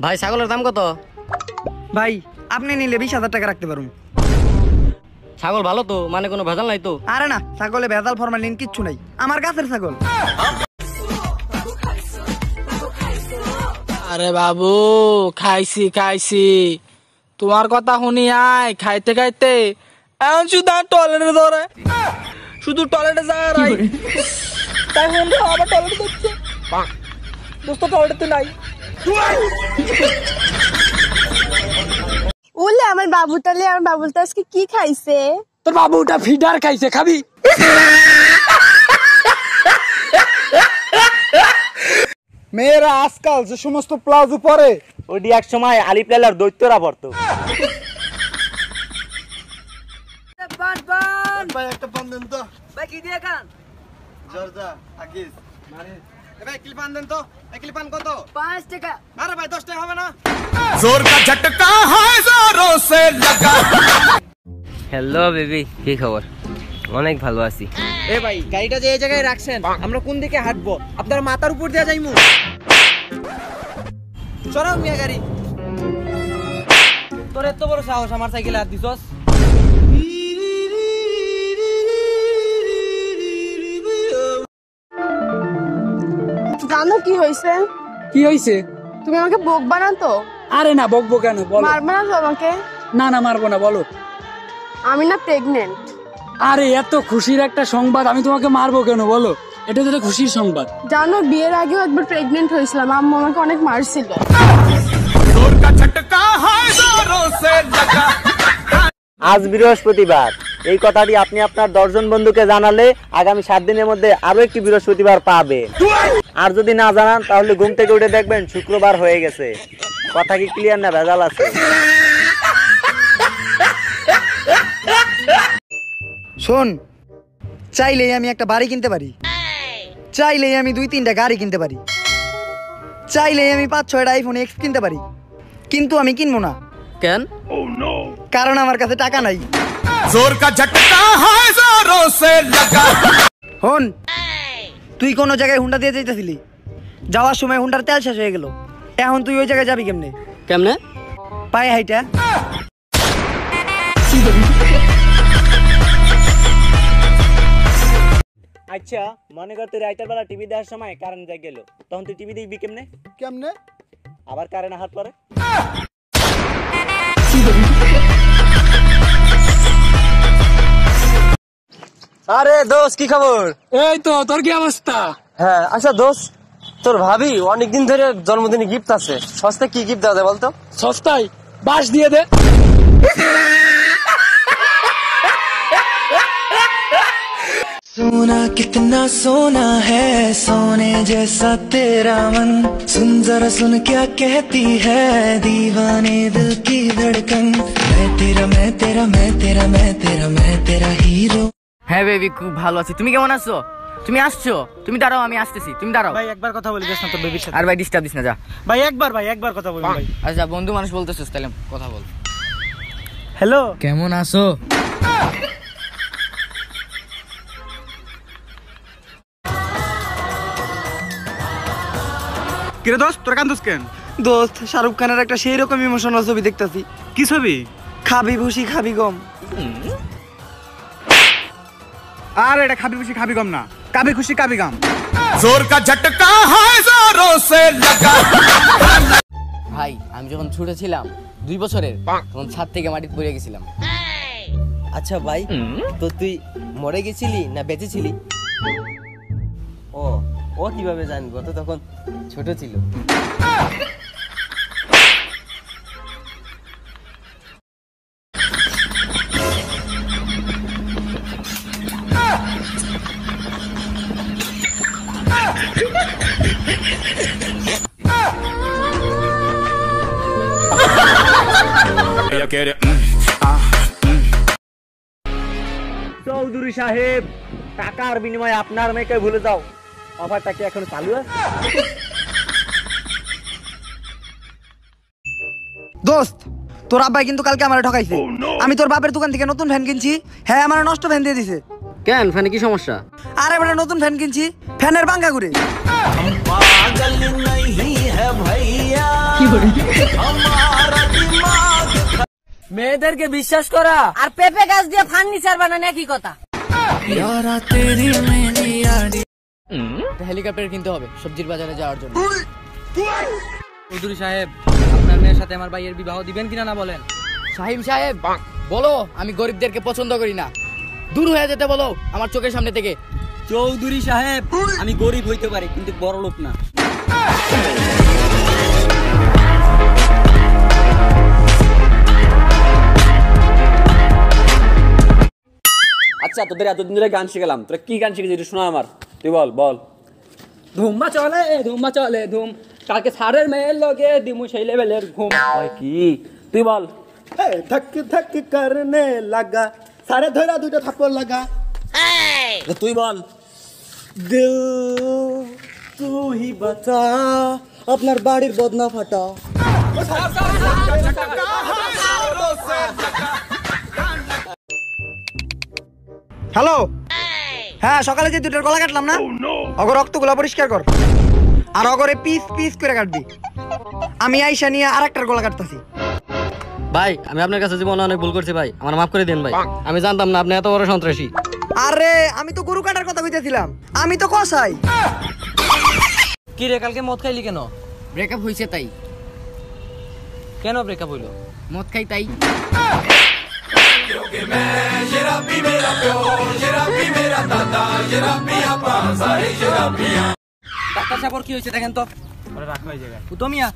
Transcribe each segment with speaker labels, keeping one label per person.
Speaker 1: ভাই ছাগলের দাম কত?
Speaker 2: ভাই আপনি নিলে 20,000 টাকা রাখতে পারুন।
Speaker 1: ছাগল ভালো তো, মানে কোনো ভেজাল নাই তো?
Speaker 2: আরে না, ছাগলে ভেজাল ফরমালিন কিচ্ছু নাই, আমার গাছের ছাগল।
Speaker 3: আরে বাবু খাইছি তোমার কথা শুনি আয় খাইতে খাইতে এখন শুধু টয়লেটে ধরে, শুধু টয়লেটে যায় তাই আবার টয়লেটে যাচ্ছে। দোস্ত টয়লেটে নাই।
Speaker 4: ওলে আমার বাবুটা আজকে কি খাইছে?
Speaker 3: তোর বাবুটা ফিডার খাইছে, খাবি?
Speaker 2: মেয়েরা আজকাল যে সমস্ত প্লাজো পরে
Speaker 1: ওইটি এক সময় আলিপ লাইলার দৈত্যরা পড়তো।
Speaker 2: ভাই একটা পান দেন তো।
Speaker 1: ভাই কি দিয়ে খান?
Speaker 2: জর্দা আগিস মানে ভাই ক্লিপান দেন তো। এই ক্লিপান কত?
Speaker 4: 5 টাকা।
Speaker 2: আরে ভাই 10 টাকা হবে না?
Speaker 5: जोर का झटका है जोरों से लगा।
Speaker 1: হ্যালো বেবি, কি খবর? অনেক ভালো আছি।
Speaker 3: এ ভাই গাড়িটা যে এই জায়গায় রাখছেন আমরা কোন দিকে হাঁটবো? আপনার মাথার উপর দিয়ে যাইমু? চড়াও মিয়া গাড়ি। তোর এত বড় সাহস আমার সাইকেলে হাত দিছস?
Speaker 4: জানো কি হয়েছে?
Speaker 3: কি হইছে?
Speaker 4: তুমি আমাকে বকবা না তো?
Speaker 3: আরে না বকবো কেন, বলো।
Speaker 4: মারবে না তো আমাকে?
Speaker 3: না না মারবো না, বলো।
Speaker 4: আমি না প্রেগনেন্ট।
Speaker 3: আরে এত খুশির একটা সংবাদ, আমি তোমাকে মারবো কেন বলো? এটা তো একটা খুশির সংবাদ।
Speaker 4: জানো বিয়ের আগেও একবার প্রেগনেন্ট হয়েছিলাম, আম্মু আমাকে অনেক মারছিল।
Speaker 5: जोर का झटका है जोरों से लगा।
Speaker 1: আজ বৃহস্পতিবার, এই কথাটি আপনি আপনার 10 জন বন্ধুকে জানালে আগামী 7 দিনের মধ্যে আরো একটি বৃহস্পতিবার পাবে। আর যদি না জানান তাহলে ঘুম থেকে উঠে দেখবেন শুক্রবার হয়ে গেছে। কথা কি ক্লিয়ার না ভেজাল আছে?
Speaker 2: শোন, চাইলেই আমি একটা বাড়ি কিনতে পারি, চাইলেই আমি 2-3টা গাড়ি কিনতে পারি, চাইলেই আমি 5-6টা আইফোন এক্স কিনতে পারি, কিন্তু আমি কিনবো না।
Speaker 1: কেন?
Speaker 2: কারণ আমার কাছে টাকা নাই।
Speaker 5: जोर का झटका है जोरों से लगा।
Speaker 2: হন, তুই কোন জায়গায় হুন্ডা দিয়ে যাইতেছিলি, যাওয়ার সময় হুন্ডার তেল শেষ হয়ে গেল, এখন তুই ওই জায়গায় যাবি কেমনে?
Speaker 1: কেমনে?
Speaker 2: পায়ে হাইটা।
Speaker 1: আচ্ছা মনে কর তুই রাইতের বেলা টিভি দেখার সময় কারেন্ট যাই গেল, তখন তুই টিভি দেখবি কেমনে?
Speaker 2: কেমনে?
Speaker 1: আবার কারেন্ট হাত পরে। আরে দোস্ত কি খবর?
Speaker 3: এই তো, তোর কি অবস্থা?
Speaker 1: হ্যাঁ আচ্ছা দোস্ত, তোর ভাবি অনেকদিন ধরে জন্মদিনে গিফট আছে, সস্তা কি গিফট দেওয়া যায় বলতো?
Speaker 3: সস্তায় বাস দিয়ে দে।
Speaker 6: सोना कितना सोना है सोने जैसा तेरा मन सुन जरा सुन क्या कहती है दीवाने दिल की धड़कन मैं तेरा मैं तेरा मैं तेरा मैं तेरा मैं तेरा हीरो।
Speaker 1: হ্যাঁ বেবি খুব ভালো আছি, তুমি কেমন আছো? তুমি আসছো? তুমি দাঁড়াও, আমি আসতেছি, তুমি দাঁড়াও।
Speaker 3: ভাই একবার কথা বলি যাস না তোর বেবির সাথে।
Speaker 1: আর ভাই ডিস্টার্ব দিস না, যা।
Speaker 3: ভাই একবার কথা বলি ভাই।
Speaker 1: আচ্ছা বন্ধু মানুষ বলতেছিস, তাহলে কথা বল।
Speaker 3: হ্যালো,
Speaker 1: কেমন আছো?
Speaker 7: কিরে দোস্ত, তোর কান্দোস কেন?
Speaker 2: দোস্ত, শাহরুখ খানের একটা সেই রকম ইমোশনাল ছবি দেখতেছি।
Speaker 7: কি ছবি?
Speaker 2: খাবি ভুসি খাবি গম।
Speaker 7: আর এটা খাবি খুশি খাবি গম না, কাবি খুশি কাবি গম।
Speaker 5: जोर का झटका है जोरों से लगा।
Speaker 1: ভাই আমি যখন ছোট ছিলাম 2 বছরের, তখন ছাদ থেকে মাটিতে পড়ে গেছিলাম। আচ্ছা ভাই, তো তুই মরে গেছিলি না বেঁচে ছিলি? ও ও কিভাবে জানবো, তো তখন ছোট ছিল।
Speaker 5: Ella quiere
Speaker 1: চৌধুরী সাহেব, টাকার বিনিময়ে আপনার মেয়েকে ভুলে যাও, অফারটা কি এখন চালু আছে?
Speaker 2: দোস্ত, তোর আব্বাই কিন্তু কালকে আমারে ঠকাইছে। আমি তোর বাপের দোকান থেকে নতুন ফ্যান কিনছি, হ্যাঁ আমার নষ্ট ফ্যান দিয়ে দিছে।
Speaker 1: কেন, ফ্যানে কি সমস্যা?
Speaker 2: আরে বেটা, নতুন ফ্যান কিনছি, ফ্যানের পাঙ্খা ঘুরে।
Speaker 6: पागल नहीं है भैया
Speaker 3: মেয়েদেরকে বিশ্বাস করা
Speaker 8: আর পেঁপে গাছ দিয়ে ফার্নিচার বানানো একই কথা।
Speaker 1: হেলিকপ্টার কিনতে হবে সবজির বাজারে যাওয়ার জন্য।
Speaker 3: চৌধুরী সাহেব, আপনার মেয়ের সাথে আমার ভাইয়ের বিবাহ দিবেন কিনা না বলেন?
Speaker 1: শাহিম সাহেব বলো, আমি গরিবদেরকে পছন্দ করি না, দূর হয়ে যেতে বলো আমার চোখের সামনে থেকে।
Speaker 3: চৌধুরী সাহেব, আমি গরিব হইতে পারি কিন্তু বড় লোক না।
Speaker 9: আচ্ছা, তোদের এতদিন ধরে গান শিখালাম, তোরা কি গান শিখেছিস একটু শোনা আমার, তুই বল বল।
Speaker 3: ধুম্মা চলে ধুম, কালকে সারের মেয়ের লগে দিমু সেই লেভেলের ঘুম।
Speaker 9: কি তুই বল।
Speaker 10: धक धक करने लगा सारे धरा दुटा थप्पड़ लगा
Speaker 9: তুই বল।
Speaker 10: दिल तू ही बता अपनार बाड़ीर बदना फाटा।
Speaker 2: হ্যালো, হ্যাঁ সকালে যে দুটোর গলা কাটলাম না, অগর রক্তগুলা পরিষ্কার কর আর অগরে পিস পিস করে কাটবি। আমি আইসা নিয়ে আরেকটার গলা কাটতাছি।
Speaker 1: ভাই আমি আপনার কাছে জীবনে অনেক ভুল করছি ভাই, আমার মাফ করে দেন ভাই। আমি জানতাম না আপনি এত বড় সন্ত্রাসী।
Speaker 2: আরে আমি তো গরু কাটার কথা কইতেছিলাম, আমি তো কসাই।
Speaker 3: কি রে, কালকে মদ খাইলি কেন?
Speaker 1: ব্রেকআপ হয়েছে তাই।
Speaker 3: কেন ব্রেকআপ হইলো?
Speaker 1: মদ খাই তাই।
Speaker 3: ডাক্তার সাহেব কি হয়েছে দেখেন তো। রাখো এই জায়গায়। উতমিয়া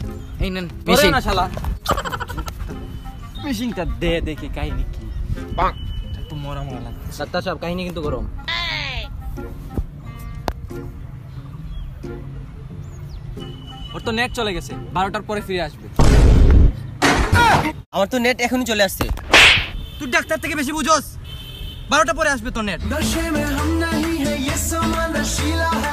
Speaker 1: এই নেন
Speaker 3: মেশিন
Speaker 1: মেশিন।
Speaker 3: না শালা, মেশিনটা দে দেখি কাহিনী কি। তো মরা মরা লাগে। ডাক্তার সাহেব কাহিনী কিন্তু গরম। ওর তো নেট চলে গেছে, 12টার পরে ফিরে আসবে।
Speaker 1: আমার তো নেট এখনই চলে আসছে।
Speaker 3: তুই ডাক্তার থেকে বেশি বুঝোস, 12টা পরে আসবে তো নেট।
Speaker 6: नशे में हम नहीं है ये समा नशीला है